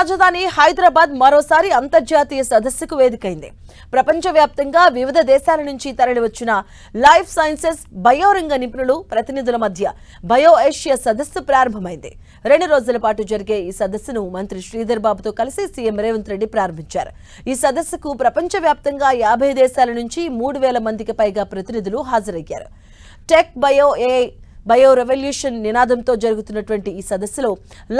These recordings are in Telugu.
రాజధాని హైదరాబాద్ మరోసారి అంతర్జాతీయ సదస్సుకు వేదికైంది. ప్రపంచవ్యాప్తంగా వివిధ దేశాల నుంచి తరలివచ్చిన లైఫ్ సైన్సెస్ బయోరంగ నిపుణులు ప్రతినిధుల మధ్య బయో ఏషియా సదస్సు ప్రారంభమైంది. 2 రోజుల పాటు జరిగే ఈ సదస్సును మంత్రి శ్రీధర్ బాబుతో కలిసి సీఎం రేవంత్ రెడ్డి ప్రారంభించారు. ఈ సదస్సుకు ప్రపంచవ్యాప్తంగా 50 దేశాల నుంచి 3000 మందికి పైగా ప్రతినిధులు హాజరయ్యారు. టెక్ బయో రెవల్యూషన్ నినాదంతో జరుగుతున్నటువంటి ఈ సదస్సులో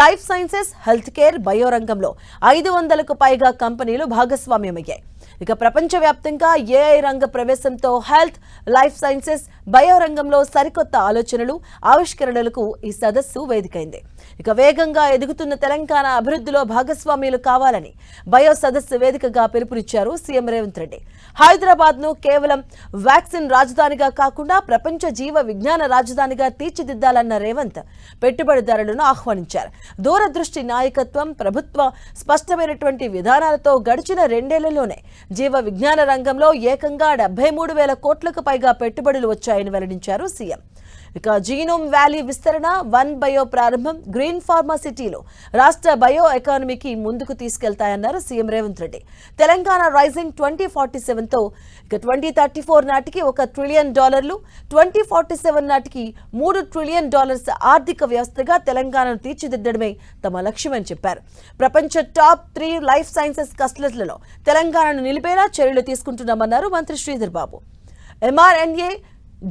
life sciences, health care, bio రంగంలో 500కు పైగా కంపెనీలు భాగస్వామ్యమయ్యాయి. ఇక ప్రపంచవ్యాప్తంగా ఏఐ రంగ ప్రవేశంతో హెల్త్, లైఫ్ సైన్సెస్, బయో రంగంలో సరికొత్త ఆలోచనలు, ఆవిష్కరణలకు ఈ సదస్సు వేదికైంది. ఇక వేగంగా ఎదుగుతున్న తెలంగాణ అభివృద్ధిలో భాగస్వామ్యులు కావాలని బయో సదస్సు వేదికగా పిలుపునిచ్చారు సీఎం రేవంత్ రెడ్డి. హైదరాబాద్ ను కేవలం వ్యాక్సిన్ రాజధానిగా కాకుండా ప్రపంచ జీవ విజ్ఞాన రాజధానిగా తీర్చిదిద్దాలన్న రేవంత్ పెట్టుబడిదారులను ఆహ్వానించారు. దూరదృష్టి నాయకత్వం, ప్రభుత్వ స్పష్టమైనటువంటి విధానాలతో గడిచిన 2 ఏళ్లలోనే జీవ విజ్ఞాన రంగంలో ఏకంగా 73,000 కోట్లకు పైగా పెట్టుబడులు వచ్చాయని వెల్లడించారు సీఎం. ఇక జీనోమ్ వ్యాలీ విస్తరణ, వన్ బయో ప్రారంభం గ్రీన్ ఫార్మా సిటీలో రాష్ట్ర బయో ఎకానమీకి ముందుకు తీసుకెళ్తాయన్నారు సీఎం రేవంత్ రెడ్డి. తెలంగాణ రైజింగ్ 2047తో ఇక 2034 నాటికి $1 ట్రిలియన్, 2047 నాటికి $3 ట్రిలియన్ ఆర్థిక వ్యవస్థగా తెలంగాణను తీర్చిదిద్దడమే తమ లక్ష్యమని చెప్పారు. ప్రపంచ టాప్ 3 లైఫ్ సైన్సెస్ క్లస్టర్లలో తెలంగాణను నిలిపేలా చర్యలు తీసుకుంటున్నామన్నారు మంత్రి Sridhar Babu. mRNA,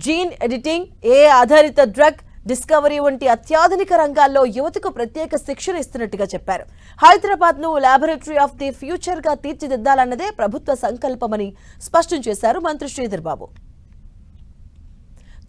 gene editing, ఏ ఆధారిత డ్రగ్ డిస్కవరీ వంటి అత్యాధునిక రంగాల్లో యువతకు ప్రత్యేక శిక్షణ ఇస్తున్నట్టుగా చెప్పారు. హైదరాబాద్ ను ల్యాబొరేటరీ ఆఫ్ ది ఫ్యూచర్ గా తీర్చిదిద్దాలన్నదే ప్రభుత్వ సంకల్పమని స్పష్టం చేశారు మంత్రి శ్రీధర్ బాబు.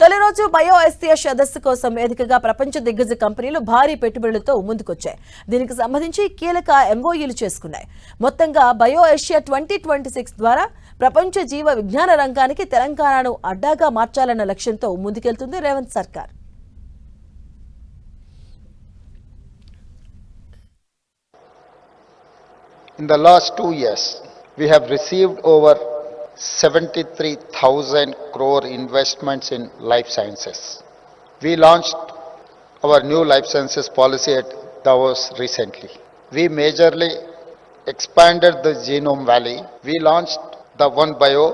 తొలి రోజు బయో ఏషియా సదస్సు కోసం వేదికగా ప్రపంచ దిగ్గజ కంపెనీలు భారీ పెట్టుబడులతో ముందుకొచ్చాయి. దీనికి సంబంధించి కీలక ఎంఓయూలు చేసుకున్నాయి. మొత్తంగా బయో ఏషియా 2026 ద్వారా ప్రపంచ జీవ విజ్ఞాన రంగానికి తెలంగాణను అడ్డాగా మార్చాలన్న లక్ష్యంతో ముందుకెళ్తుంది రేవంత్ సర్కార్. In the last 2 years, we have received over 73,000 crore investments in life sciences. We launched our new life sciences policy at Davos recently. We majorly expanded the Genome Valley. We launched the One Bio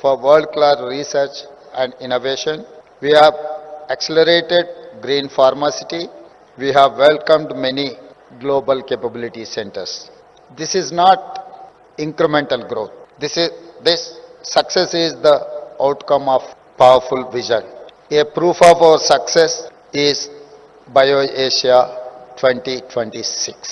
for world-class research and innovation. We have accelerated green pharmacy. We have welcomed many global capability centers. This is not incremental growth. This success is the outcome of powerful vision. A proof of our success is BioAsia 2026.